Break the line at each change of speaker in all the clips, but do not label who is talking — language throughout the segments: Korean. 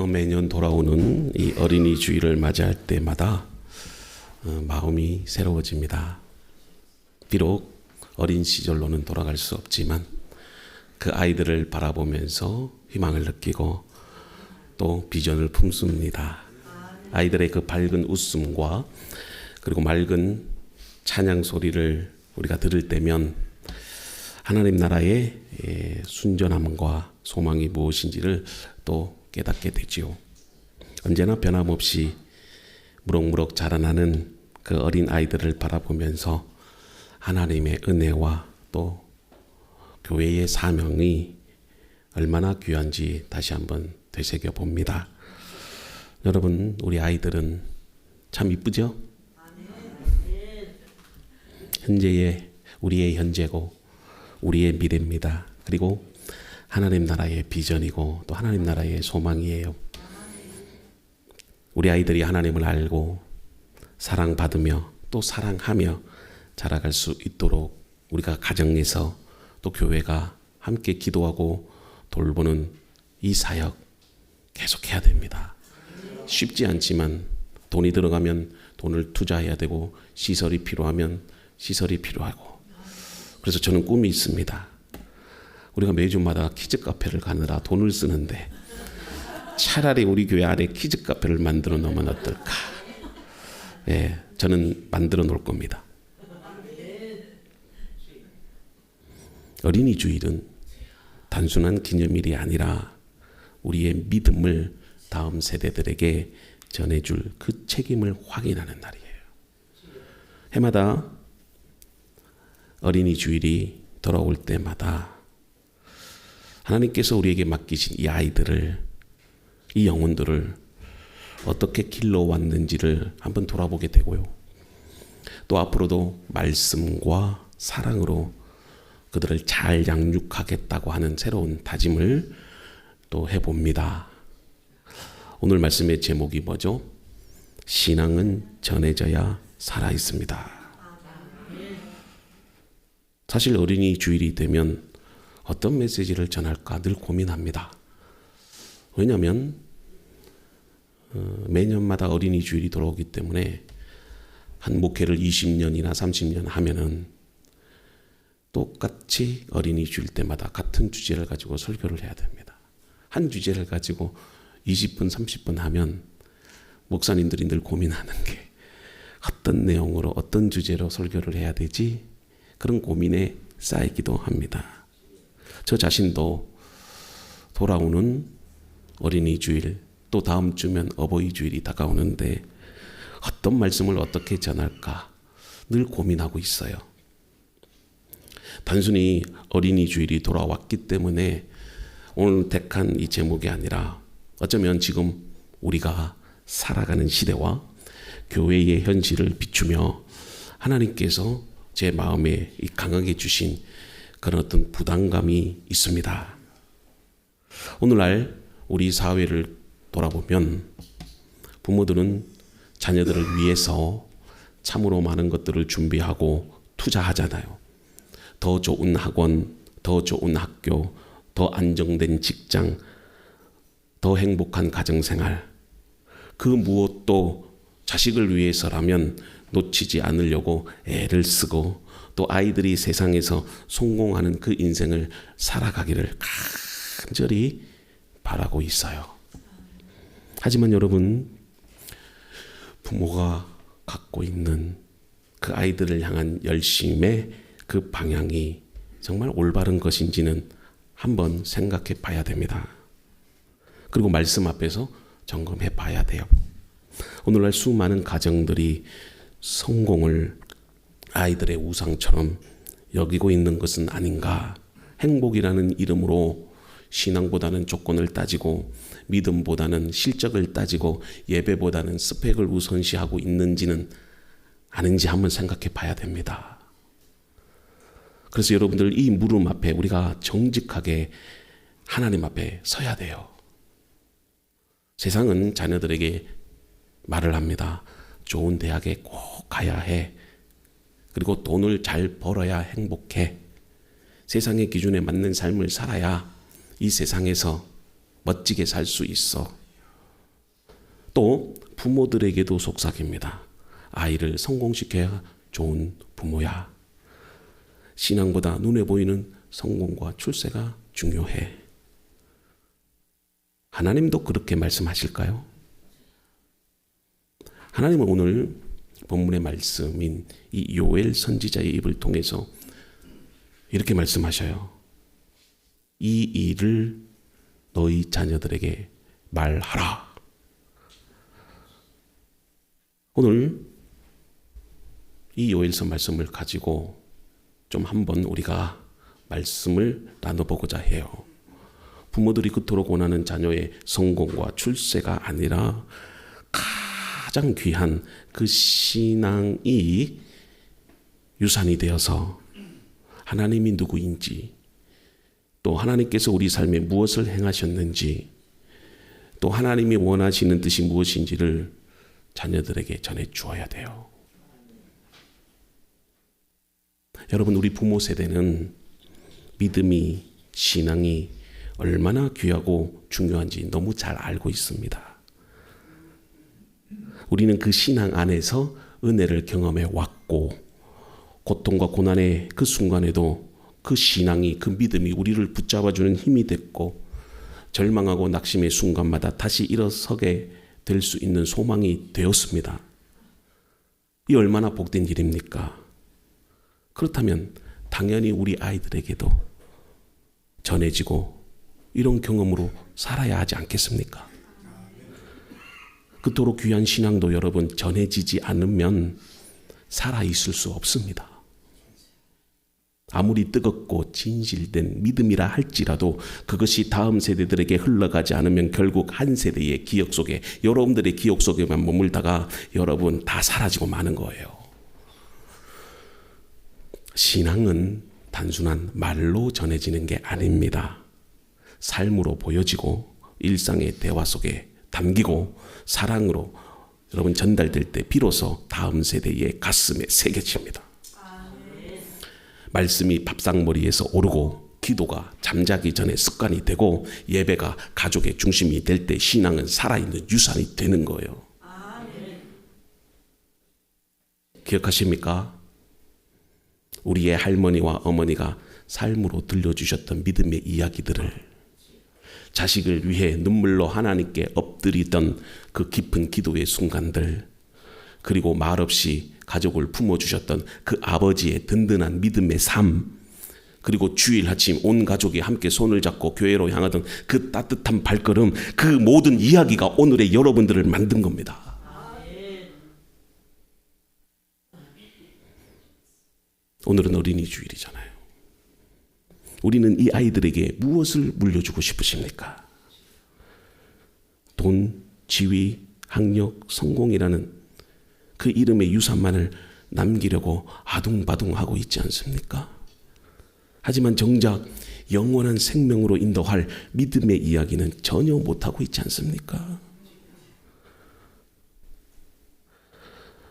매년 돌아오는 이 어린이 주일을 맞이할 때마다 마음이 새로워집니다. 비록 어린 시절로는 돌아갈 수 없지만 그 아이들을 바라보면서 희망을 느끼고 또 비전을 품습니다. 아이들의 그 밝은 웃음과 그리고 맑은 찬양 소리를 우리가 들을 때면 하나님 나라의 순전함과 소망이 무엇인지를 또 깨닫게 되지요. 언제나 변함없이 무럭무럭 자라나는 그 어린 아이들을 바라보면서 하나님의 은혜와 또 교회의 사명이 얼마나 귀한지 다시 한번 되새겨 봅니다. 여러분, 우리 아이들은 참 이쁘죠? 현재의 우리의 현재고 우리의 미래입니다. 그리고 하나님 나라의 비전이고 또 하나님 나라의 소망이에요. 우리 아이들이 하나님을 알고 사랑받으며 또 사랑하며 자라갈 수 있도록 우리가 가정에서 또 교회가 함께 기도하고 돌보는 이 사역 계속해야 됩니다. 쉽지 않지만 돈이 들어가면 돈을 투자해야 되고 시설이 필요하면 시설이 필요하고, 그래서 저는 꿈이 있습니다. 우리가 매주마다 키즈 카페를 가느라 돈을 쓰는데 차라리 우리 교회 안에 키즈 카페를 만들어 놓으면 어떨까? 네, 저는 만들어 놓을 겁니다. 어린이 주일은 단순한 기념일이 아니라 우리의 믿음을 다음 세대들에게 전해줄 그 책임을 확인하는 날이에요. 해마다 어린이 주일이 돌아올 때마다 하나님께서 우리에게 맡기신 이 아이들을, 이 영혼들을 어떻게 길러왔는지를 한번 돌아보게 되고요. 또 앞으로도 말씀과 사랑으로 그들을 잘 양육하겠다고 하는 새로운 다짐을 또 해봅니다. 오늘 말씀의 제목이 뭐죠? 신앙은 전해져야 살아있습니다. 사실 어린이 주일이 되면 어떤 메시지를 전할까 늘 고민합니다. 왜냐하면 매년마다 어린이 주일이 돌아오기 때문에 한 목회를 20년이나 30년 하면은 똑같이 어린이 주일 때마다 같은 주제를 가지고 설교를 해야 됩니다. 한 주제를 가지고 20분, 30분 하면 목사님들이 늘 고민하는 게 어떤 내용으로 어떤 주제로 설교를 해야 되지? 그런 고민에 쌓이기도 합니다. 저 자신도 돌아오는 어린이 주일, 또 다음 주면 어버이 주일이 다가오는데 어떤 말씀을 어떻게 전할까 늘 고민하고 있어요. 단순히 어린이 주일이 돌아왔기 때문에 오늘 택한 이 제목이 아니라 어쩌면 지금 우리가 살아가는 시대와 교회의 현실을 비추며 하나님께서 제 마음에 강하게 주신 그런 어떤 부담감이 있습니다. 오늘날 우리 사회를 돌아보면 부모들은 자녀들을 위해서 참으로 많은 것들을 준비하고 투자하잖아요. 더 좋은 학원, 더 좋은 학교, 더 안정된 직장, 더 행복한 가정생활, 그 무엇도 자식을 위해서라면 놓치지 않으려고 애를 쓰고 또 아이들이 세상에서 성공하는 그 인생을 살아가기를 간절히 바라고 있어요. 하지만 여러분, 부모가 갖고 있는 그 아이들을 향한 열심의 그 방향이 정말 올바른 것인지는 한번 생각해 봐야 됩니다. 그리고 말씀 앞에서 점검해 봐야 돼요. 오늘날 수많은 가정들이 성공을 아이들의 우상처럼 여기고 있는 것은 아닌가? 행복이라는 이름으로 신앙보다는 조건을 따지고 믿음보다는 실적을 따지고 예배보다는 스펙을 우선시하고 있는지는 아닌지 한번 생각해 봐야 됩니다. 그래서 여러분들 이 물음 앞에 우리가 정직하게 하나님 앞에 서야 돼요. 세상은 자녀들에게 말을 합니다. 좋은 대학에 꼭 가야 해. 그리고 돈을 잘 벌어야 행복해. 세상의 기준에 맞는 삶을 살아야 이 세상에서 멋지게 살 수 있어. 또 부모들에게도 속삭입니다. 아이를 성공시켜야 좋은 부모야. 신앙보다 눈에 보이는 성공과 출세가 중요해. 하나님도 그렇게 말씀하실까요? 하나님은 오늘 본문의 말씀인 이 요엘 선지자의 입을 통해서 이렇게 말씀하셔요. 이 일을 너희 자녀들에게 말하라. 오늘 이 요엘서 말씀을 가지고 좀 한번 우리가 말씀을 나눠보고자 해요. 부모들이 그토록 원하는 자녀의 성공과 출세가 아니라 가장 귀한 그 신앙이 유산이 되어서 하나님이 누구인지, 또 하나님께서 우리 삶에 무엇을 행하셨는지, 또 하나님이 원하시는 뜻이 무엇인지를 자녀들에게 전해 주어야 돼요. 여러분, 우리 부모 세대는 믿음이, 신앙이 얼마나 귀하고 중요한지 너무 잘 알고 있습니다. 우리는 그 신앙 안에서 은혜를 경험해 왔고, 고통과 고난의 그 순간에도 그 신앙이, 그 믿음이 우리를 붙잡아주는 힘이 됐고, 절망하고 낙심의 순간마다 다시 일어서게 될 수 있는 소망이 되었습니다. 이 얼마나 복된 일입니까? 그렇다면 당연히 우리 아이들에게도 전해지고 이런 경험으로 살아야 하지 않겠습니까? 그토록 귀한 신앙도 여러분 전해지지 않으면 살아있을 수 없습니다. 아무리 뜨겁고 진실된 믿음이라 할지라도 그것이 다음 세대들에게 흘러가지 않으면 결국 한 세대의 기억 속에, 여러분들의 기억 속에만 머물다가 여러분 다 사라지고 마는 거예요. 신앙은 단순한 말로 전해지는 게 아닙니다. 삶으로 보여지고 일상의 대화 속에 담기고 사랑으로 여러분 전달될 때 비로소 다음 세대의 가슴에 새겨집니다. 말씀이 밥상머리에서 오르고 기도가 잠자기 전에 습관이 되고 예배가 가족의 중심이 될 때 신앙은 살아있는 유산이 되는 거예요. 기억하십니까? 우리의 할머니와 어머니가 삶으로 들려주셨던 믿음의 이야기들을, 자식을 위해 눈물로 하나님께 엎드리던 그 깊은 기도의 순간들, 그리고 말없이 가족을 품어주셨던 그 아버지의 든든한 믿음의 삶, 그리고 주일 아침 온 가족이 함께 손을 잡고 교회로 향하던 그 따뜻한 발걸음, 그 모든 이야기가 오늘의 여러분들을 만든 겁니다. 오늘은 어린이 주일이잖아요. 우리는 이 아이들에게 무엇을 물려주고 싶으십니까? 돈, 지위, 학력, 성공이라는 그 이름의 유산만을 남기려고 아둥바둥하고 있지 않습니까? 하지만 정작 영원한 생명으로 인도할 믿음의 이야기는 전혀 못하고 있지 않습니까?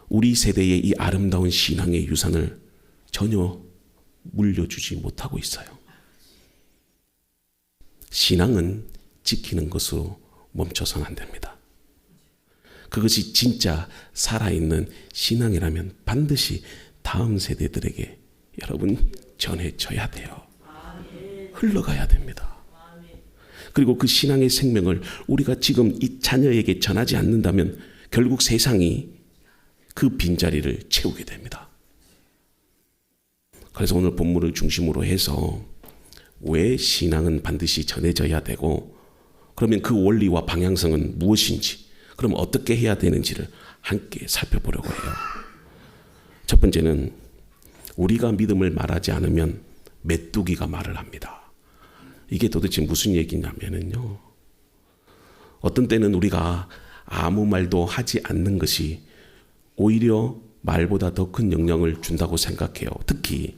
우리 세대의 이 아름다운 신앙의 유산을 전혀 물려주지 못하고 있어요. 신앙은 지키는 것으로 멈춰서는 안 됩니다. 그것이 진짜 살아있는 신앙이라면 반드시 다음 세대들에게 여러분 전해져야 돼요. 흘러가야 됩니다. 그리고 그 신앙의 생명을 우리가 지금 이 자녀에게 전하지 않는다면 결국 세상이 그 빈자리를 채우게 됩니다. 그래서 오늘 본문을 중심으로 해서 왜 신앙은 반드시 전해져야 되고, 그러면 그 원리와 방향성은 무엇인지, 그럼 어떻게 해야 되는지를 함께 살펴보려고 해요. 첫 번째는 우리가 믿음을 말하지 않으면 메뚜기가 말을 합니다. 이게 도대체 무슨 얘기냐면요, 어떤 때는 우리가 아무 말도 하지 않는 것이 오히려 말보다 더 큰 영향을 준다고 생각해요. 특히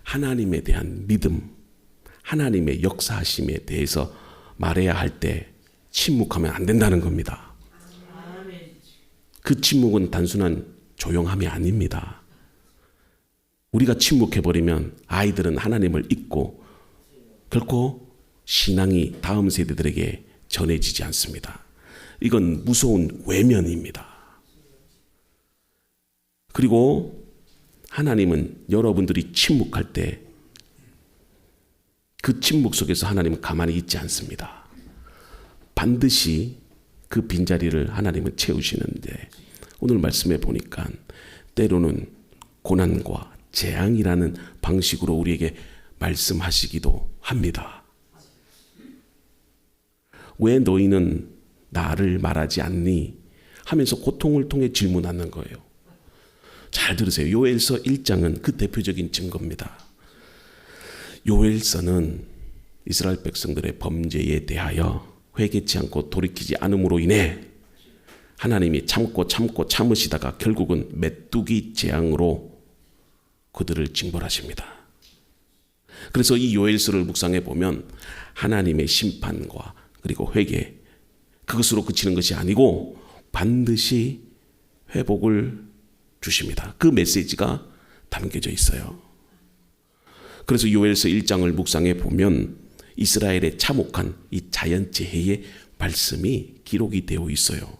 하나님에 대한 믿음, 하나님의 역사하심에 대해서 말해야 할 때 침묵하면 안 된다는 겁니다. 그 침묵은 단순한 조용함이 아닙니다. 우리가 침묵해버리면 아이들은 하나님을 잊고 결코 신앙이 다음 세대들에게 전해지지 않습니다. 이건 무서운 외면입니다. 그리고 하나님은 여러분들이 침묵할 때 그 침묵 속에서 하나님은 가만히 있지 않습니다. 반드시 그 빈자리를 하나님은 채우시는데, 오늘 말씀해 보니까 때로는 고난과 재앙이라는 방식으로 우리에게 말씀하시기도 합니다. 왜 너희는 나를 말하지 않니? 하면서 고통을 통해 질문하는 거예요. 잘 들으세요. 요엘서 1장은 그 대표적인 증거입니다. 요엘서는 이스라엘 백성들의 범죄에 대하여 회개치 않고 돌이키지 않음으로 인해 하나님이 참고 참으시다가 결국은 메뚜기 재앙으로 그들을 징벌하십니다. 그래서 이 요엘서를 묵상해 보면 하나님의 심판과 그리고 회개, 그것으로 그치는 것이 아니고 반드시 회복을 주십니다. 그 메시지가 담겨져 있어요. 그래서 요엘서 1장을 묵상해 보면 이스라엘의 참혹한 이 자연재해의 말씀이 기록이 되어 있어요.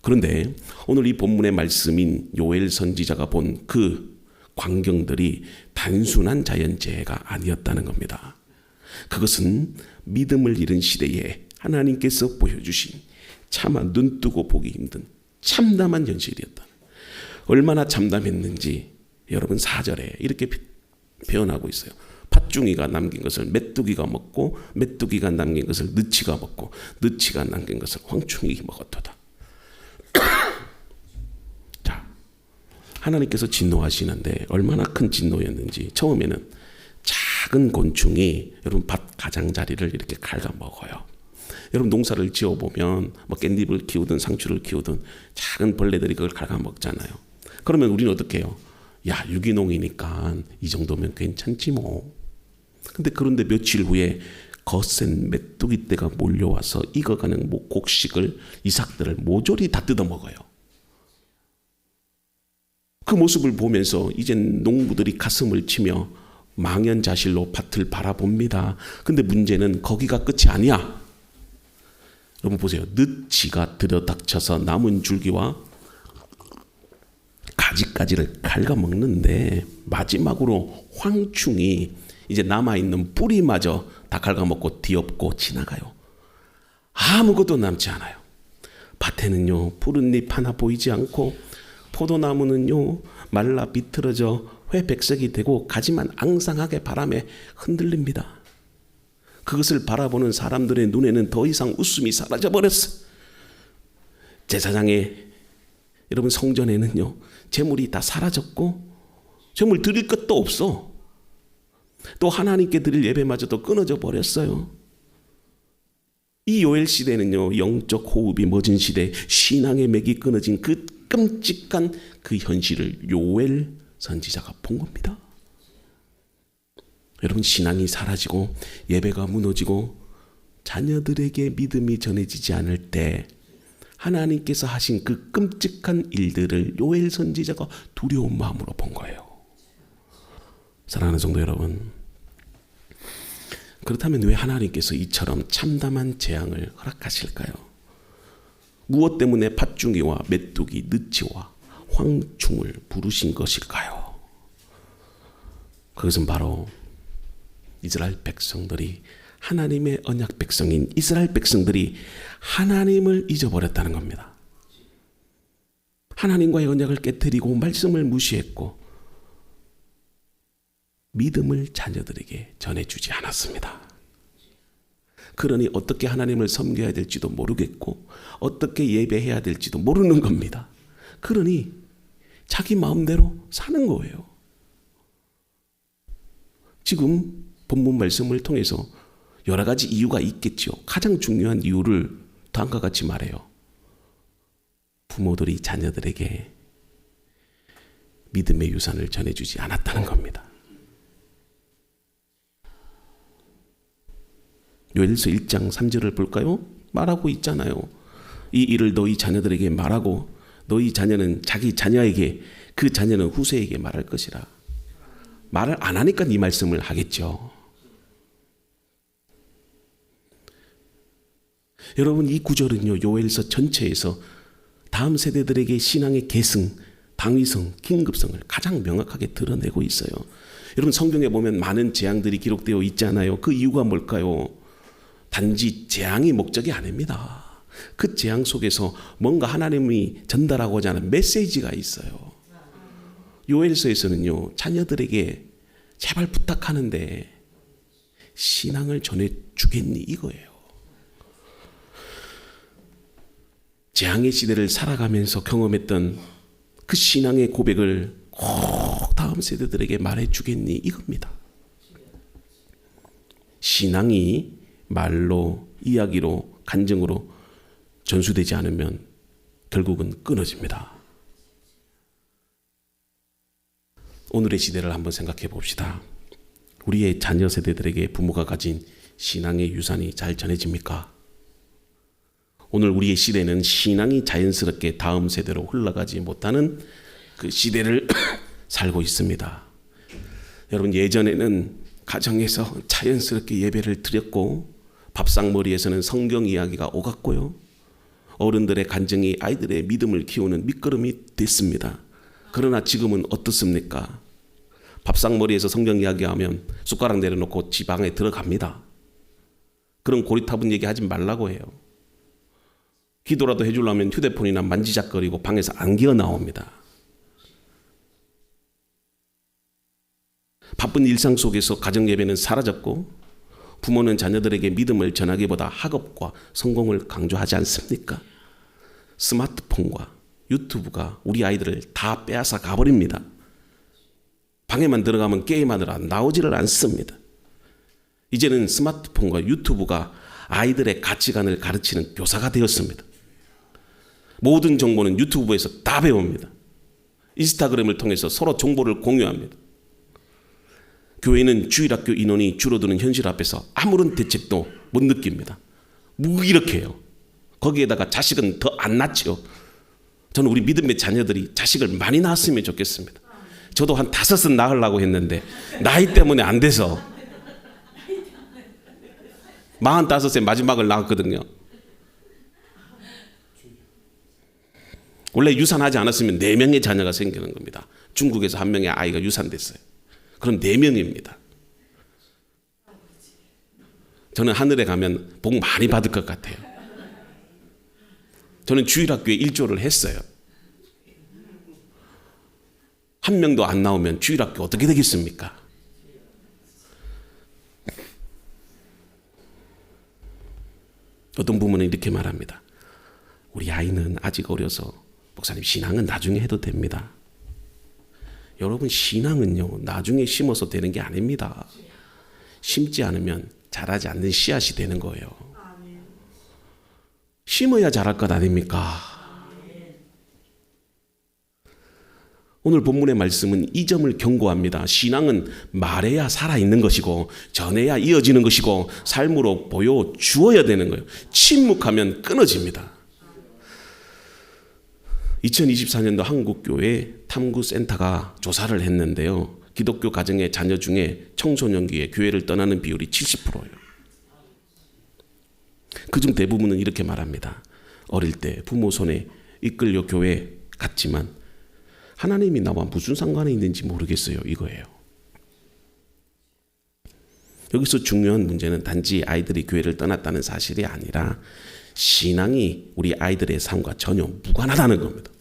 그런데 오늘 이 본문의 말씀인 요엘 선지자가 본 그 광경들이 단순한 자연재해가 아니었다는 겁니다. 그것은 믿음을 잃은 시대에 하나님께서 보여주신 차마 눈뜨고 보기 힘든 참담한 현실이었다. 얼마나 참담했는지 여러분 4절에 이렇게 표현하고 있어요. 팥중이가 남긴 것을 메뚜기가 먹고 메뚜기가 남긴 것을 느치가 먹고 느치가 남긴 것을 황충이 먹었도다. 자, 하나님께서 진노하시는데 얼마나 큰 진노였는지, 처음에는 작은 곤충이 여러분 밭 가장자리를 이렇게 갉아먹어요. 여러분 농사를 지어보면 뭐 깻잎을 키우든 상추를 키우든 작은 벌레들이 그걸 갉아먹잖아요. 그러면 우리는 어떻게 해요? 야, 유기농이니까 이 정도면 괜찮지 뭐. 그런데 며칠 후에 거센 메뚜기 떼가 몰려와서 익어가는 곡식을, 이삭들을 모조리 다 뜯어먹어요. 그 모습을 보면서 이젠 농부들이 가슴을 치며 망연자실로 밭을 바라봅니다. 근데 문제는 거기가 끝이 아니야. 여러분 보세요. 느치가 들여닥쳐서 남은 줄기와 가지가지를 갉아먹는데 마지막으로 황충이 이제 남아있는 뿌리마저 다 갉아먹고 뒤엎고 지나가요. 아무것도 남지 않아요. 밭에는요 푸른 잎 하나 보이지 않고 포도나무는요 말라 비틀어져 회백색이 되고 가지만 앙상하게 바람에 흔들립니다. 그것을 바라보는 사람들의 눈에는 더 이상 웃음이 사라져버렸어. 제사장의 여러분 성전에는요 재물이 다 사라졌고 재물 드릴 것도 없어. 또 하나님께 드릴 예배마저도 끊어져 버렸어요. 이 요엘 시대는요 영적 호흡이 멎은 시대, 신앙의 맥이 끊어진 그 끔찍한 그 현실을 요엘 선지자가 본 겁니다. 여러분 신앙이 사라지고 예배가 무너지고 자녀들에게 믿음이 전해지지 않을 때 하나님께서 하신 그 끔찍한 일들을 요엘 선지자가 두려운 마음으로 본 거예요. 사랑하는 성도 여러분, 그렇다면 왜 하나님께서 이처럼 참담한 재앙을 허락하실까요? 무엇 때문에 팥중이와 메뚜기, 느치와 황충을 부르신 것일까요? 그것은 바로 이스라엘 백성들이, 하나님의 언약 백성인 이스라엘 백성들이 하나님을 잊어버렸다는 겁니다. 하나님과의 언약을 깨뜨리고 말씀을 무시했고 믿음을 자녀들에게 전해주지 않았습니다. 그러니 어떻게 하나님을 섬겨야 될지도 모르겠고 어떻게 예배해야 될지도 모르는 겁니다. 그러니 자기 마음대로 사는 거예요. 지금 본문 말씀을 통해서 여러 가지 이유가 있겠죠. 가장 중요한 이유를 다음과 같이 말해요. 부모들이 자녀들에게 믿음의 유산을 전해주지 않았다는 겁니다. 요엘서 1장 3절을 볼까요? 말하고 있잖아요. 이 일을 너희 자녀들에게 말하고 너희 자녀는 자기 자녀에게, 그 자녀는 후세에게 말할 것이라. 말을 안 하니까 이 말씀을 하겠죠. 여러분, 이 구절은요, 요엘서 전체에서 다음 세대들에게 신앙의 계승, 당위성, 긴급성을 가장 명확하게 드러내고 있어요. 여러분, 성경에 보면 많은 재앙들이 기록되어 있잖아요. 그 이유가 뭘까요? 단지 재앙이 목적이 아닙니다. 그 재앙 속에서 뭔가 하나님이 전달하고자 하는 메시지가 있어요. 요엘서에서는요, 자녀들에게 제발 부탁하는데 신앙을 전해주겠니? 이거예요. 재앙의 시대를 살아가면서 경험했던 그 신앙의 고백을 꼭 다음 세대들에게 말해주겠니? 이겁니다. 신앙이 말로, 이야기로, 간증으로 전수되지 않으면 결국은 끊어집니다. 오늘의 시대를 한번 생각해 봅시다. 우리의 자녀 세대들에게 부모가 가진 신앙의 유산이 잘 전해집니까? 오늘 우리의 시대는 신앙이 자연스럽게 다음 세대로 흘러가지 못하는 그 시대를 살고 있습니다. 여러분, 예전에는 가정에서 자연스럽게 예배를 드렸고 밥상머리에서는 성경 이야기가 오갔고요. 어른들의 간증이 아이들의 믿음을 키우는 밑거름이 됐습니다. 그러나 지금은 어떻습니까? 밥상머리에서 성경 이야기하면 숟가락 내려놓고 지 방에 들어갑니다. 그런 고리타분 얘기 하지 말라고 해요. 기도라도 해주려면 휴대폰이나 만지작거리고 방에서 안 기어 나옵니다. 바쁜 일상 속에서 가정예배는 사라졌고 부모는 자녀들에게 믿음을 전하기보다 학업과 성공을 강조하지 않습니까? 스마트폰과 유튜브가 우리 아이들을 다 빼앗아 가버립니다. 방에만 들어가면 게임하느라 나오지를 않습니다. 이제는 스마트폰과 유튜브가 아이들의 가치관을 가르치는 교사가 되었습니다. 모든 정보는 유튜브에서 다 배웁니다. 인스타그램을 통해서 서로 정보를 공유합니다. 교회는 주일학교 인원이 줄어드는 현실 앞에서 아무런 대책도 못 느낍니다. 무기력해요. 거기에다가 자식은 더 안 낳지요. 저는 우리 믿음의 자녀들이 자식을 많이 낳았으면 좋겠습니다. 저도 한 5은 낳으려고 했는데 나이 때문에 안 돼서 45세 마지막을 낳았거든요. 원래 유산하지 않았으면 4명의 자녀가 생기는 겁니다. 중국에서 1명의 아이가 유산됐어요. 그럼 4명입니다. 저는 하늘에 가면 복 많이 받을 것 같아요. 저는 주일학교에 일조를 했어요. 1명도 안 나오면 주일학교 어떻게 되겠습니까? 어떤 부모는 이렇게 말합니다. 우리 아이는 아직 어려서 목사님, 신앙은 나중에 해도 됩니다. 여러분, 신앙은요, 나중에 심어서 되는 게 아닙니다. 심지 않으면 자라지 않는 씨앗이 되는 거예요. 심어야 자랄 것 아닙니까? 오늘 본문의 말씀은 이 점을 경고합니다. 신앙은 말해야 살아있는 것이고 전해야 이어지는 것이고 삶으로 보여주어야 되는 거예요. 침묵하면 끊어집니다. 2024년도 한국교회 탐구센터가 조사를 했는데요. 기독교 가정의 자녀 중에 청소년기에 교회를 떠나는 비율이 70%예요. 그중 대부분은 이렇게 말합니다. 어릴 때 부모 손에 이끌려 교회 갔지만 하나님이 나와 무슨 상관이 있는지 모르겠어요. 이거예요. 여기서 중요한 문제는 단지 아이들이 교회를 떠났다는 사실이 아니라 신앙이 우리 아이들의 삶과 전혀 무관하다는 겁니다.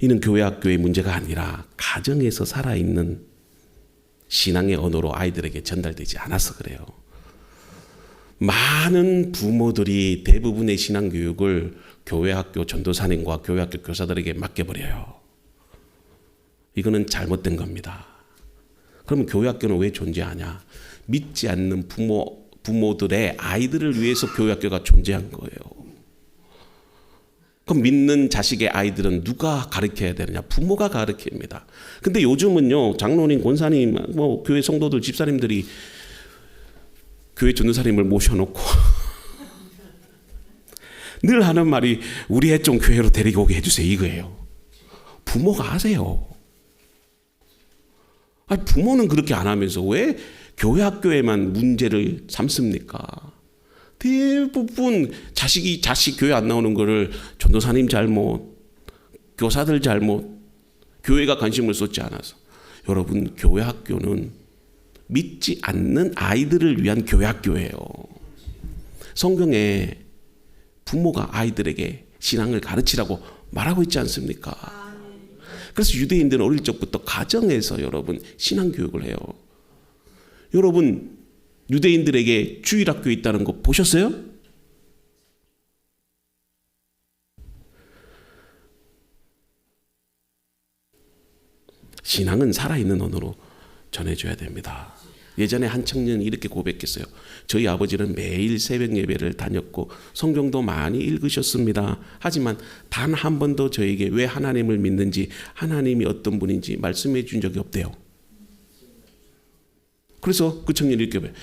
이는 교회 학교의 문제가 아니라 가정에서 살아있는 신앙의 언어로 아이들에게 전달되지 않아서 그래요. 많은 부모들이 대부분의 신앙교육을 교회 학교 전도사님과 교회 학교 교사들에게 맡겨버려요. 이거는 잘못된 겁니다. 그러면 교회 학교는 왜 존재하냐? 믿지 않는 부모들의 아이들을 위해서 교회 학교가 존재한 거예요. 그럼 믿는 자식의 아이들은 누가 가르쳐야 되느냐? 부모가 가르칩니다. 근데 요즘은요, 장로님, 권사님, 교회 성도들, 집사님들이 교회 전도사님을 모셔놓고 늘 하는 말이 우리 애 좀 교회로 데리고 오게 해주세요. 이거예요. 부모가 하세요. 아니, 부모는 그렇게 안 하면서 왜 교회 학교에만 문제를 삼습니까? 대부분 자식 교회 안 나오는 거를 전도사님 잘못, 교사들 잘못, 교회가 관심을 쏟지 않아서. 여러분, 교회 학교는 믿지 않는 아이들을 위한 교회 학교예요. 성경에 부모가 아이들에게 신앙을 가르치라고 말하고 있지 않습니까? 그래서 유대인들은 어릴 적부터 가정에서 여러분 신앙 교육을 해요. 여러분, 유대인들에게 주일학교 있다는 거 보셨어요? 신앙은 살아있는 언어로 전해줘야 됩니다. 예전에 한 청년이 이렇게 고백했어요. 저희 아버지는 매일 새벽 예배를 다녔고 성경도 많이 읽으셨습니다. 하지만 단 한 번도 저에게 왜 하나님을 믿는지, 하나님이 어떤 분인지 말씀해 준 적이 없대요. 그래서 그 청년이 이렇게 배워요.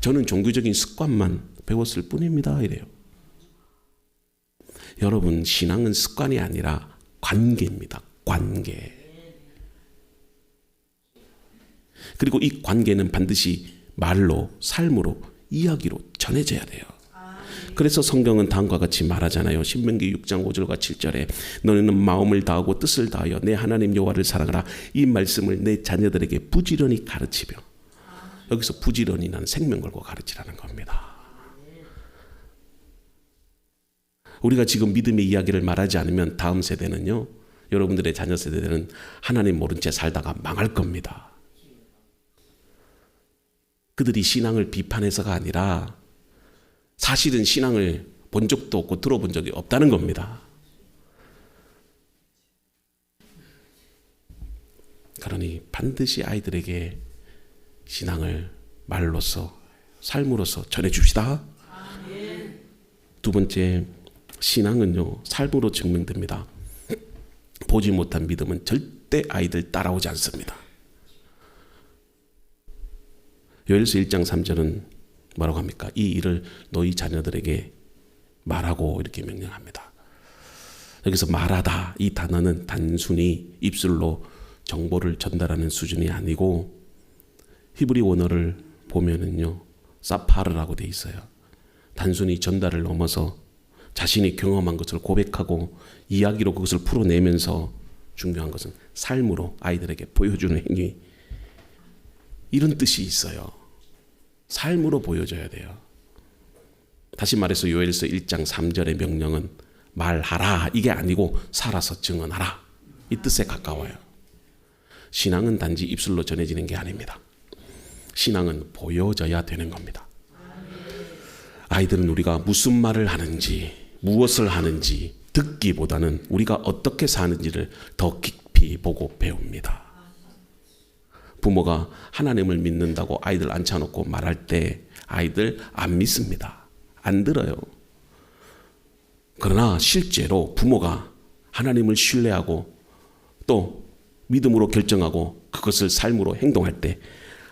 저는 종교적인 습관만 배웠을 뿐입니다. 이래요. 여러분, 신앙은 습관이 아니라 관계입니다. 관계. 그리고 이 관계는 반드시 말로, 삶으로, 이야기로 전해져야 돼요. 그래서 성경은 다음과 같이 말하잖아요. 신명기 6장 5절과 7절에 너는 마음을 다하고 뜻을 다하여 내 하나님 여호와를 사랑하라. 이 말씀을 내 자녀들에게 부지런히 가르치며. 여기서 부지런히는 생명 걸고 가르치라는 겁니다. 우리가 지금 믿음의 이야기를 말하지 않으면 다음 세대는요, 여러분들의 자녀 세대는 하나님 모른 채 살다가 망할 겁니다. 그들이 신앙을 비판해서가 아니라 사실은 신앙을 본 적도 없고 들어본 적이 없다는 겁니다. 그러니 반드시 아이들에게 신앙을 말로써, 삶으로써 전해줍시다. 두 번째, 신앙은요, 삶으로 증명됩니다. 보지 못한 믿음은 절대 아이들 따라오지 않습니다. 요엘서 1장 3절은 뭐라고 합니까? 이 일을 너희 자녀들에게 말하고 이렇게 명령합니다. 여기서 말하다, 이 단어는 단순히 입술로 정보를 전달하는 수준이 아니고 히브리 원어를 보면은요, 사파르라고 돼 있어요. 단순히 전달을 넘어서 자신이 경험한 것을 고백하고 이야기로 그것을 풀어내면서 중요한 것은 삶으로 아이들에게 보여주는 행위, 이런 뜻이 있어요. 삶으로 보여줘야 돼요. 다시 말해서 요엘서 1장 3절의 명령은 말하라, 이게 아니고 살아서 증언하라, 이 뜻에 가까워요. 신앙은 단지 입술로 전해지는 게 아닙니다. 신앙은 보여져야 되는 겁니다. 아이들은 우리가 무슨 말을 하는지, 무엇을 하는지 듣기보다는 우리가 어떻게 사는지를 더 깊이 보고 배웁니다. 부모가 하나님을 믿는다고 아이들 앉혀놓고 말할 때 아이들 안 믿습니다. 안 들어요. 그러나 실제로 부모가 하나님을 신뢰하고 또 믿음으로 결정하고 그것을 삶으로 행동할 때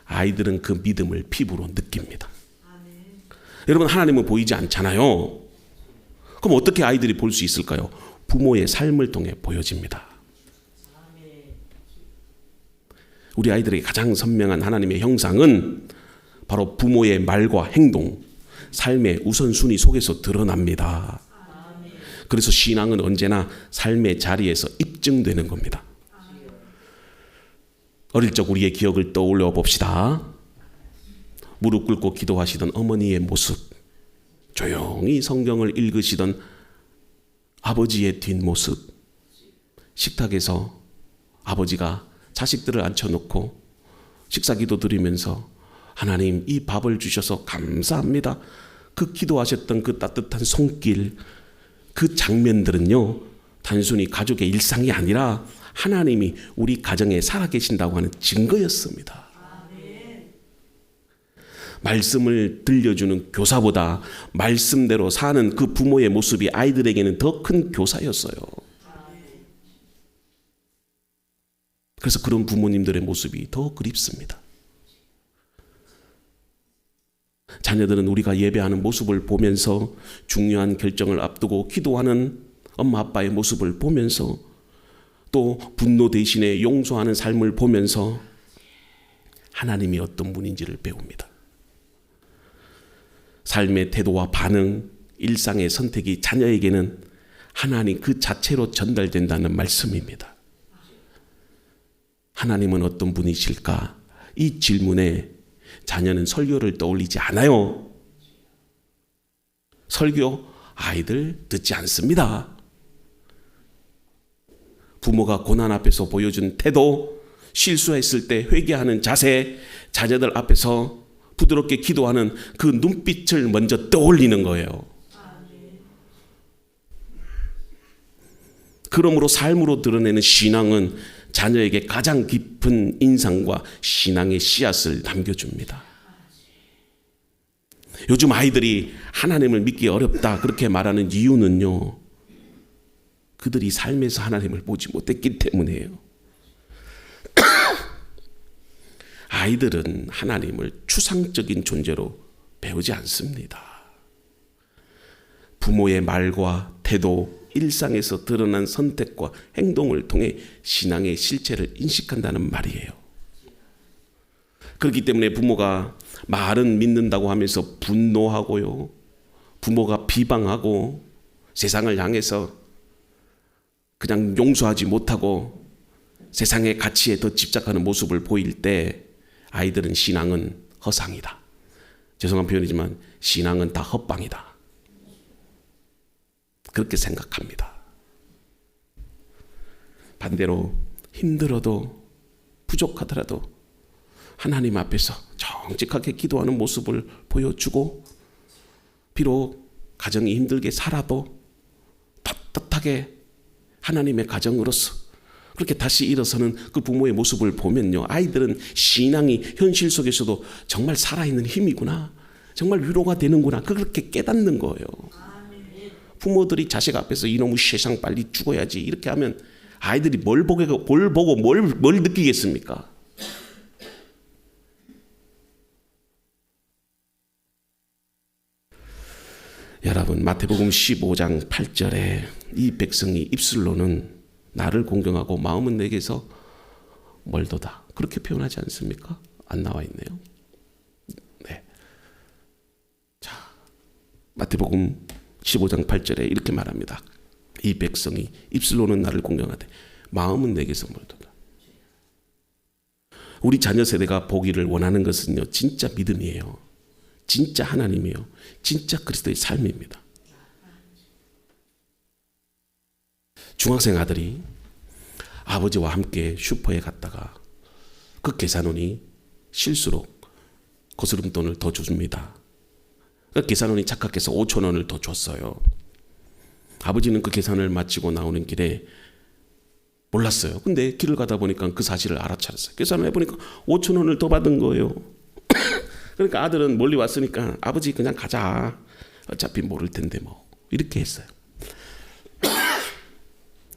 아이들은 그 믿음을 피부로 느낍니다. 여러분, 하나님은 보이지 않잖아요. 그럼 어떻게 아이들이 볼 수 있을까요? 부모의 삶을 통해 보여집니다. 우리 아이들에게 가장 선명한 하나님의 형상은 바로 부모의 말과 행동, 삶의 우선순위 속에서 드러납니다. 그래서 신앙은 언제나 삶의 자리에서 입증되는 겁니다. 어릴 적 우리의 기억을 떠올려 봅시다. 무릎 꿇고 기도하시던 어머니의 모습, 조용히 성경을 읽으시던 아버지의 뒷모습, 식탁에서 아버지가 자식들을 앉혀놓고 식사기도 드리면서 하나님, 이 밥을 주셔서 감사합니다, 그 기도하셨던 그 따뜻한 손길, 그 장면들은요, 단순히 가족의 일상이 아니라 하나님이 우리 가정에 살아계신다고 하는 증거였습니다. 말씀을 들려주는 교사보다 말씀대로 사는 그 부모의 모습이 아이들에게는 더 큰 교사였어요. 그래서 그런 부모님들의 모습이 더 그립습니다. 자녀들은 우리가 예배하는 모습을 보면서, 중요한 결정을 앞두고 기도하는 엄마 아빠의 모습을 보면서, 또 분노 대신에 용서하는 삶을 보면서 하나님이 어떤 분인지를 배웁니다. 삶의 태도와 반응, 일상의 선택이 자녀에게는 하나님 그 자체로 전달된다는 말씀입니다. 하나님은 어떤 분이실까? 이 질문에 자녀는 설교를 떠올리지 않아요. 설교 아이들 듣지 않습니다. 부모가 고난 앞에서 보여준 태도, 실수했을 때 회개하는 자세, 자녀들 앞에서 부드럽게 기도하는 그 눈빛을 먼저 떠올리는 거예요. 그러므로 삶으로 드러내는 신앙은 자녀에게 가장 깊은 인상과 신앙의 씨앗을 남겨줍니다. 요즘 아이들이 하나님을 믿기 어렵다 그렇게 말하는 이유는요, 그들이 삶에서 하나님을 보지 못했기 때문이에요. 아이들은 하나님을 추상적인 존재로 배우지 않습니다. 부모의 말과 태도, 일상에서 드러난 선택과 행동을 통해 신앙의 실체를 인식한다는 말이에요. 그렇기 때문에 부모가 말은 믿는다고 하면서 분노하고요, 부모가 비방하고 세상을 향해서 그냥 용서하지 못하고 세상의 가치에 더 집착하는 모습을 보일 때 아이들은 신앙은 허상이다. 죄송한 표현이지만 신앙은 다 헛방이다. 그렇게 생각합니다. 반대로 힘들어도 부족하더라도 하나님 앞에서 정직하게 기도하는 모습을 보여주고, 비록 가정이 힘들게 살아도 떳떳하게 하나님의 가정으로서 그렇게 다시 일어서는 그 부모의 모습을 보면요, 아이들은 신앙이 현실 속에서도 정말 살아있는 힘이구나, 정말 위로가 되는구나, 그렇게 깨닫는 거예요. 부모들이 자식 앞에서 이놈의 세상 빨리 죽어야지 이렇게 하면 아이들이 뭘 보고 뭘 느끼겠습니까? 여러분, 마태복음 15장 8절에 이 백성이 입술로는 나를 공경하고 마음은 내게서 멀도다, 그렇게 표현하지 않습니까? 안 나와 있네요. 네. 자, 마태복음 15장 8절에 이렇게 말합니다. 이 백성이 입술로는 나를 공경하되 마음은 내게서 멀도다. 우리 자녀 세대가 보기를 원하는 것은요, 진짜 믿음이에요. 진짜 하나님이에요. 진짜 그리스도의 삶입니다. 중학생 아들이 아버지와 함께 슈퍼에 갔다가 그 계산원이 실수로 거스름돈을 더 줍니다. 그 계산원이 착각해서 5천 원을 더 줬어요. 아버지는 그 계산을 마치고 나오는 길에 몰랐어요. 근데 길을 가다 보니까 그 사실을 알아차렸어요. 계산을 해보니까 5천 원을 더 받은 거예요. 그러니까 아들은 멀리 왔으니까 아버지 그냥 가자, 어차피 모를 텐데 뭐, 이렇게 했어요.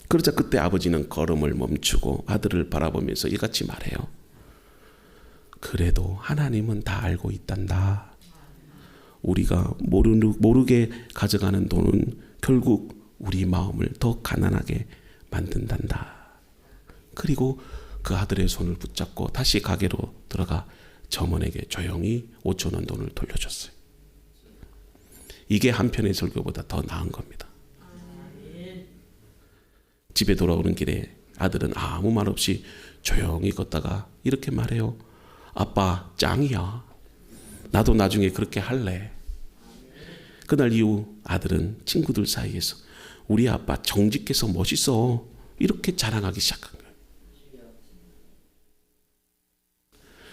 그러자 그때 아버지는 걸음을 멈추고 아들을 바라보면서 이같이 말해요. 그래도 하나님은 다 알고 있단다. 우리가 모르게 가져가는 돈은 결국 우리 마음을 더 가난하게 만든단다. 그리고 그 아들의 손을 붙잡고 다시 가게로 들어가 점원에게 조용히 5천 원 돈을 돌려줬어요. 이게 한편의 설교보다 더 나은 겁니다. 집에 돌아오는 길에 아들은 아무 말 없이 조용히 걷다가 이렇게 말해요. 아빠 짱이야. 나도 나중에 그렇게 할래. 그날 이후 아들은 친구들 사이에서 우리 아빠 정직해서 멋있어, 이렇게 자랑하기 시작한 거예요.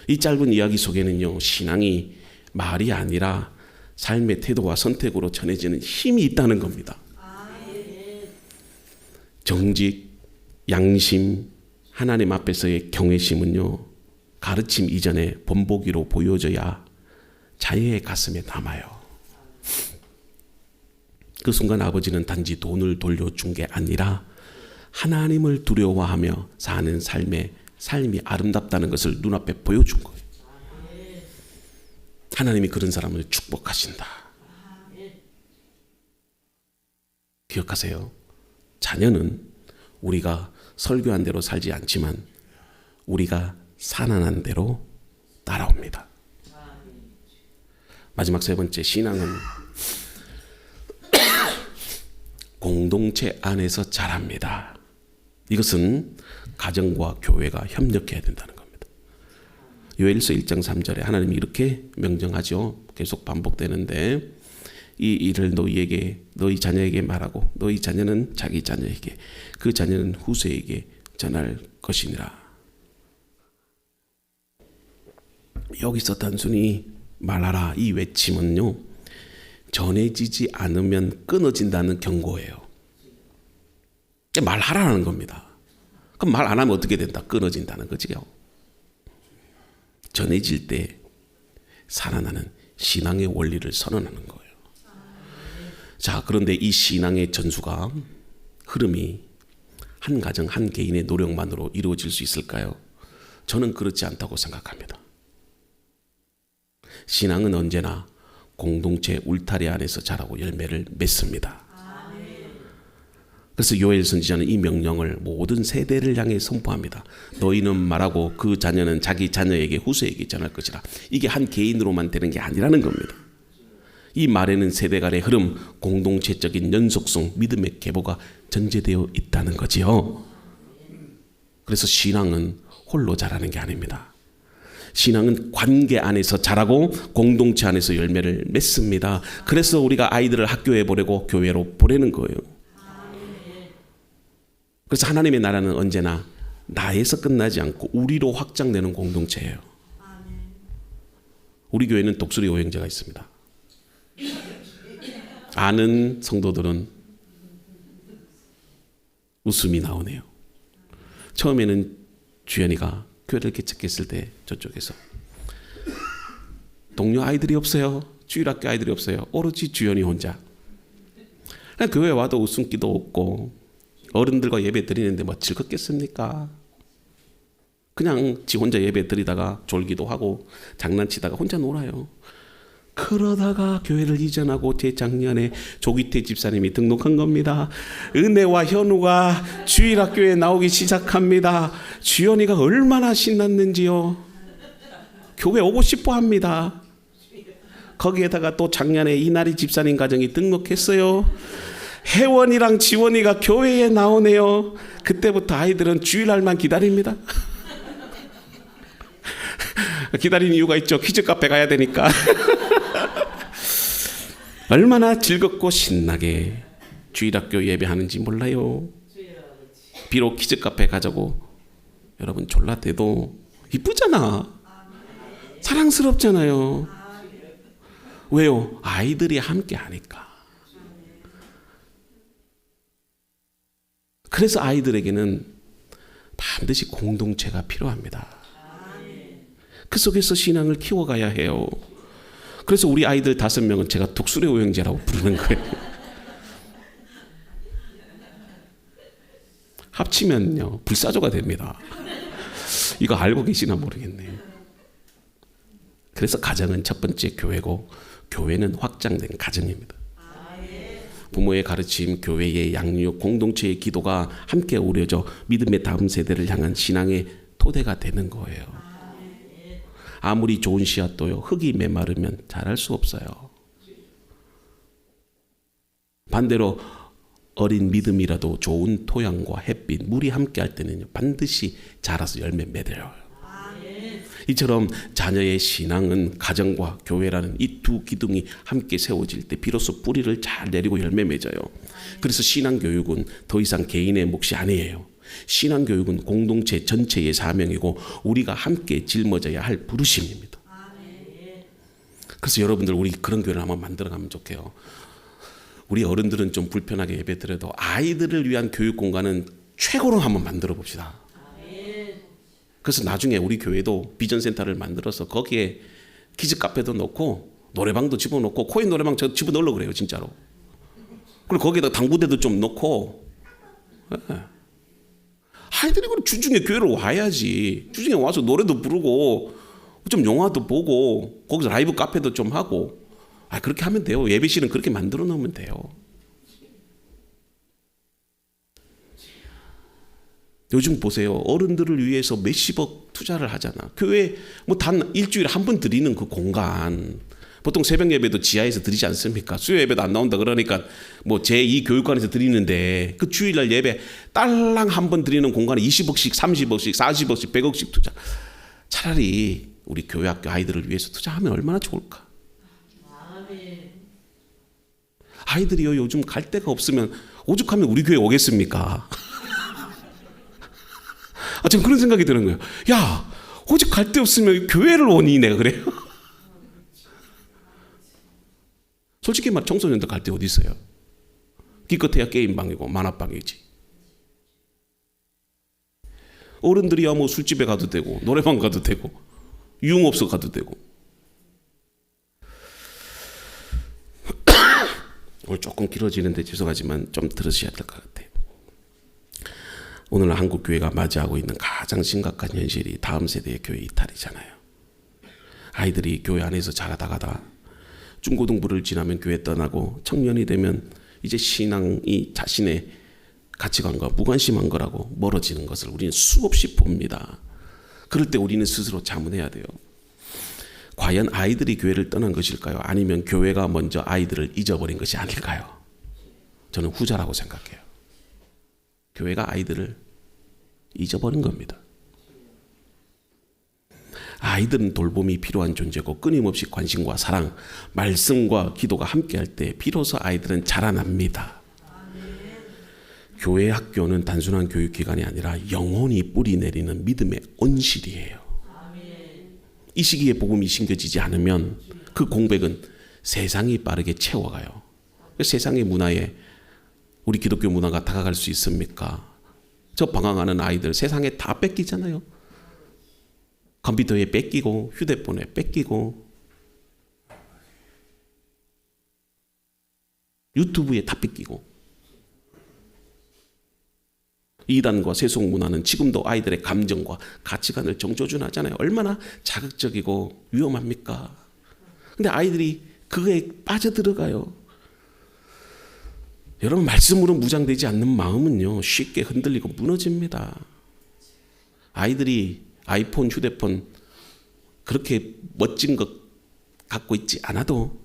이 짧은 이야기 속에는요, 신앙이 말이 아니라 삶의 태도와 선택으로 전해지는 힘이 있다는 겁니다. 정직, 양심, 하나님 앞에서의 경외심은요, 가르침 이전에 본보기로 보여져야 자녀의 가슴에 남아요. 그 순간 아버지는 단지 돈을 돌려준 게 아니라 하나님을 두려워하며 사는 삶이 아름답다는 것을 눈앞에 보여준 거예요. 하나님이 그런 사람을 축복하신다. 기억하세요. 자녀는 우리가 설교한 대로 살지 않지만 우리가 산안한 대로 따라옵니다. 마지막 세 번째, 신앙은 공동체 안에서 자랍니다. 이것은 가정과 교회가 협력해야 된다는 겁니다. 요엘서 1장 3절에 하나님이 이렇게 명령하죠. 계속 반복되는데 이 일을 너희 자녀에게 말하고 너희 자녀는 자기 자녀에게 그 자녀는 후세에게 전할 것이니라. 여기서 단순히 말하라 이 외침은요, 전해지지 않으면 끊어진다는 경고예요. 말하라는 겁니다. 그럼 말 안 하면 어떻게 된다? 끊어진다는 거지요. 전해질 때 살아나는 신앙의 원리를 선언하는 거예요. 자, 그런데 이 신앙의 전수가, 흐름이 한 가정 한 개인의 노력만으로 이루어질 수 있을까요? 저는 그렇지 않다고 생각합니다. 신앙은 언제나 공동체 울타리 안에서 자라고 열매를 맺습니다. 그래서 요엘 선지자는 이 명령을 모든 세대를 향해 선포합니다. 너희는 말하고 그 자녀는 자기 자녀에게 후세에게 전할 것이라. 이게 한 개인으로만 되는 게 아니라는 겁니다. 이 말에는 세대 간의 흐름, 공동체적인 연속성, 믿음의 계보가 전제되어 있다는 거지요. 그래서 신앙은 홀로 자라는 게 아닙니다. 신앙은 관계 안에서 자라고 공동체 안에서 열매를 맺습니다. 그래서 우리가 아이들을 학교에 보내고 교회로 보내는 거예요. 그래서 하나님의 나라는 언제나 나에서 끝나지 않고 우리로 확장되는 공동체예요. 우리 교회는 독수리 오행제가 있습니다. 아는 성도들은 웃음이 나오네요. 처음에는 주연이가 교회를 개척했을 때 저쪽에서 동료 아이들이 없어요. 주일학교 아이들이 없어요. 오로지 주연이 혼자. 교회에 와도 웃음기도 없고 어른들과 예배 드리는데 뭐 즐겁겠습니까? 그냥 지 혼자 예배 드리다가 졸기도 하고 장난치다가 혼자 놀아요. 그러다가 교회를 이전하고 재작년에 조기태 집사님이 등록한 겁니다. 은혜와 현우가 주일학교에 나오기 시작합니다. 주연이가 얼마나 신났는지요. 교회 오고 싶어 합니다. 거기에다가 또 작년에 이나리 집사님 가정이 등록했어요. 혜원이랑 지원이가 교회에 나오네요. 그때부터 아이들은 주일날만 기다립니다. 기다리는 이유가 있죠. 퀴즈 카페 가야 되니까. 얼마나 즐겁고 신나게 주일학교 예배하는지 몰라요. 비록 퀴즈 카페 가자고 여러분 졸라대도 이쁘잖아. 사랑스럽잖아요. 왜요? 아이들이 함께 하니까. 그래서 아이들에게는 반드시 공동체가 필요합니다. 그 속에서 신앙을 키워가야 해요. 그래서 우리 아이들 5명은 제가 독수리 오형제라고 부르는 거예요. 합치면요 불사조가 됩니다. 이거 알고 계시나 모르겠네요. 그래서 가정은 첫 번째 교회고 교회는 확장된 가정입니다. 부모의 가르침, 교회의 양육, 공동체의 기도가 함께 어우러져 믿음의 다음 세대를 향한 신앙의 토대가 되는 거예요. 아무리 좋은 씨앗도요, 흙이 메마르면 자랄 수 없어요. 반대로 어린 믿음이라도 좋은 토양과 햇빛, 물이 함께 할 때는 반드시 자라서 열매 맺어요. 이처럼 자녀의 신앙은 가정과 교회라는 이 두 기둥이 함께 세워질 때 비로소 뿌리를 잘 내리고 열매 맺어요. 그래서 신앙교육은 더 이상 개인의 몫이 아니에요. 신앙교육은 공동체 전체의 사명이고 우리가 함께 짊어져야 할 부르심입니다. 그래서 여러분들 우리 그런 교회를 한번 만들어가면 좋게요. 우리 어른들은 좀 불편하게 예배드려도 아이들을 위한 교육 공간은 최고로 한번 만들어 봅시다. 그래서 나중에 우리 교회도 비전센터를 만들어서 거기에 키즈 카페도 넣고 노래방도 집어넣고 코인 노래방 저 집어넣으려고 그래요 진짜로. 그리고 거기에다 당구대도 좀 넣고. 아이들이 주중에 교회를 와야지. 주중에 와서 노래도 부르고 좀 영화도 보고 거기서 라이브 카페도 좀 하고. 그렇게 하면 돼요. 예배실은 그렇게 만들어 놓으면 돼요. 요즘 보세요. 어른들을 위해서 몇십억 투자를 하잖아. 교회 뭐 단 일주일에 한 번 드리는 그 공간. 보통 새벽 예배도 지하에서 드리지 않습니까? 수요 예배도 안 나온다 그러니까 뭐 제2 교육관에서 드리는데 그 주일날 예배 딸랑 한 번 드리는 공간에 20억씩, 30억씩, 40억씩, 100억씩 투자. 차라리 우리 교회 학교 아이들을 위해서 투자하면 얼마나 좋을까? 아이들이요 요즘 갈 데가 없으면 오죽하면 우리 교회 오겠습니까? 전 그런 생각이 드는 거예요. 야, 오직 갈 데 없으면 교회를 오니 내가 그래요. 솔직히 말 청소년들 갈 데 어디 있어요? 기껏해야 게임방이고 만화방이지. 어른들이야 뭐 술집에 가도 되고 노래방 가도 되고 유흥업소 가도 되고. 오늘 조금 길어지는데 죄송하지만 좀 들으셔야 될 것 같아요. 오늘 한국 교회가 맞이하고 있는 가장 심각한 현실이 다음 세대의 교회 이탈이잖아요. 아이들이 교회 안에서 자라다가다 중고등부를 지나면 교회 떠나고 청년이 되면 이제 신앙이 자신의 가치관과 무관심한 거라고 멀어지는 것을 우리는 수없이 봅니다. 그럴 때 우리는 스스로 자문해야 돼요. 과연 아이들이 교회를 떠난 것일까요? 아니면 교회가 먼저 아이들을 잊어버린 것이 아닐까요? 저는 후자라고 생각해요. 교회가 아이들을 잊어버린 겁니다. 아이들은 돌봄이 필요한 존재고 끊임없이 관심과 사랑, 말씀과 기도가 함께할 때 비로소 아이들은 자라납니다. 교회 학교는 단순한 교육기관이 아니라 영혼이 뿌리 내리는 믿음의 온실이에요. 이 시기에 복음이 심겨지지 않으면 그 공백은 세상이 빠르게 채워가요. 세상의 문화에 우리 기독교 문화가 다가갈 수 있습니까? 저 방황하는 아이들 세상에 다 뺏기잖아요. 컴퓨터에 뺏기고 휴대폰에 뺏기고 유튜브에 다 뺏기고. 이단과 세속 문화는 지금도 아이들의 감정과 가치관을 정조준하잖아요. 얼마나 자극적이고 위험합니까? 근데 아이들이 그거에 빠져들어가요. 여러분, 말씀으로 무장되지 않는 마음은요 쉽게 흔들리고 무너집니다. 아이들이 아이폰, 휴대폰 그렇게 멋진 것 갖고 있지 않아도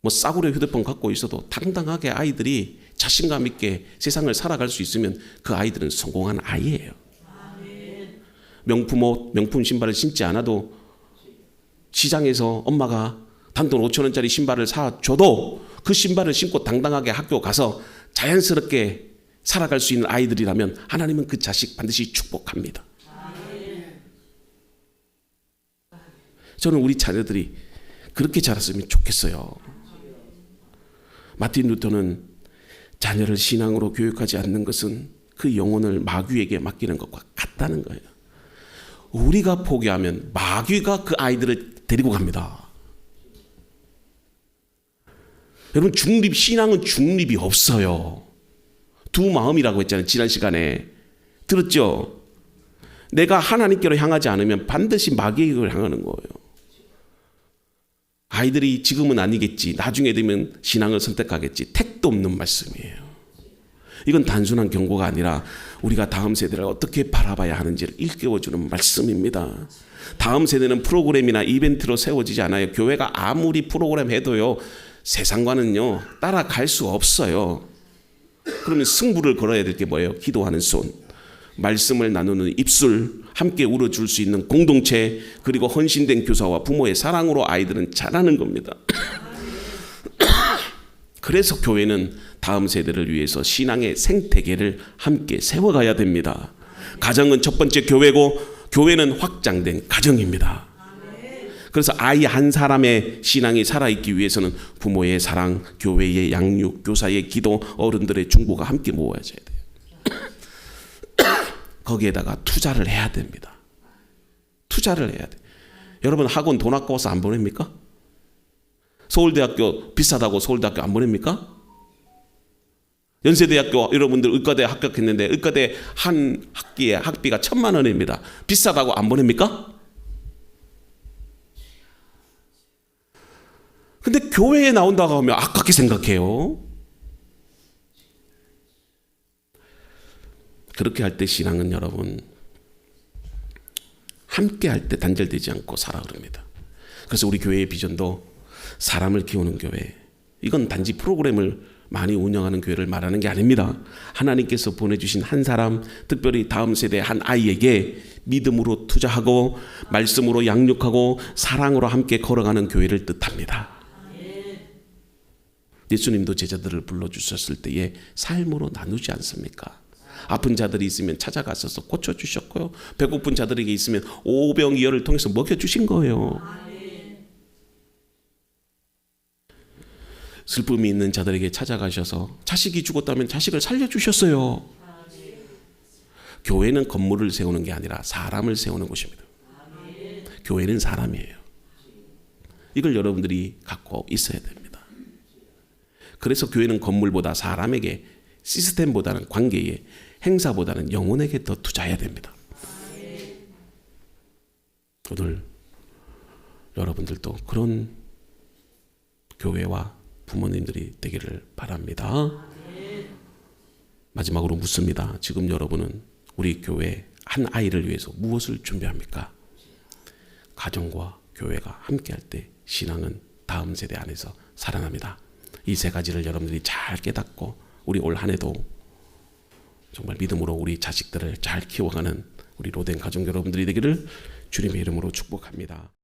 뭐 싸구려 휴대폰 갖고 있어도 당당하게 아이들이 자신감 있게 세상을 살아갈 수 있으면 그 아이들은 성공한 아이예요. 명품 옷, 명품 신발을 신지 않아도 시장에서 엄마가 단돈 5,000원짜리 신발을 사줘도 그 신발을 신고 당당하게 학교 가서 자연스럽게 살아갈 수 있는 아이들이라면 하나님은 그 자식 반드시 축복합니다. 저는 우리 자녀들이 그렇게 자랐으면 좋겠어요. 마틴 루터는 자녀를 신앙으로 교육하지 않는 것은 그 영혼을 마귀에게 맡기는 것과 같다는 거예요. 우리가 포기하면 마귀가 그 아이들을 데리고 갑니다. 여러분, 신앙은 중립이 없어요. 두 마음이라고 했잖아요. 지난 시간에 들었죠? 내가 하나님께로 향하지 않으면 반드시 마귀에게로 향하는 거예요. 아이들이 지금은 아니겠지, 나중에 되면 신앙을 선택하겠지, 택도 없는 말씀이에요. 이건 단순한 경고가 아니라 우리가 다음 세대를 어떻게 바라봐야 하는지를 일깨워주는 말씀입니다. 다음 세대는 프로그램이나 이벤트로 세워지지 않아요. 교회가 아무리 프로그램 해도요 세상과는요 따라갈 수 없어요. 그러면 승부를 걸어야 될 게 뭐예요? 기도하는 손, 말씀을 나누는 입술, 함께 울어줄 수 있는 공동체, 그리고 헌신된 교사와 부모의 사랑으로 아이들은 자라는 겁니다. 그래서 교회는 다음 세대를 위해서 신앙의 생태계를 함께 세워가야 됩니다. 가정은 첫 번째 교회고 교회는 확장된 가정입니다. 그래서 아이 한 사람의 신앙이 살아있기 위해서는 부모의 사랑, 교회의 양육, 교사의 기도, 어른들의 중보가 함께 모아져야 돼요. 거기에다가 투자를 해야 됩니다. 투자를 해야 돼요. 여러분, 학원 돈 아까워서 안 보냅니까? 서울대학교 비싸다고 서울대학교 안 보냅니까? 연세대학교 여러분들 의과대 합격했는데 의과대 한 학기에 학비가 1,000만 원입니다. 비싸다고 안 보냅니까? 근데 교회에 나온다고 하면 아깝게 생각해요. 그렇게 할 때 신앙은 여러분 함께 할 때 단절되지 않고 살아 그럽니다. 그래서 우리 교회의 비전도 사람을 키우는 교회. 이건 단지 프로그램을 많이 운영하는 교회를 말하는 게 아닙니다. 하나님께서 보내주신 한 사람, 특별히 다음 세대 한 아이에게 믿음으로 투자하고 말씀으로 양육하고 사랑으로 함께 걸어가는 교회를 뜻합니다. 예수님도 제자들을 불러주셨을 때에 삶으로 나누지 않습니까? 아픈 자들이 있으면 찾아가셔서 고쳐주셨고요. 배고픈 자들에게 있으면 오병이어를 통해서 먹여주신 거예요. 슬픔이 있는 자들에게 찾아가셔서 자식이 죽었다면 자식을 살려주셨어요. 교회는 건물을 세우는 게 아니라 사람을 세우는 곳입니다. 교회는 사람이에요. 이걸 여러분들이 갖고 있어야 됩니다. 그래서 교회는 건물보다 사람에게, 시스템보다는 관계에, 행사보다는 영혼에게 더 투자해야 됩니다. 오늘 여러분들도 그런 교회와 부모님들이 되기를 바랍니다. 마지막으로 묻습니다. 지금 여러분은 우리 교회 한 아이를 위해서 무엇을 준비합니까? 가정과 교회가 함께할 때 신앙은 다음 세대 안에서 살아납니다. 이 세 가지를 여러분들이 잘 깨닫고 우리 올 한 해도 정말 믿음으로 우리 자식들을 잘 키워가는 우리 로덴 가족 여러분들이 되기를 주님의 이름으로 축복합니다.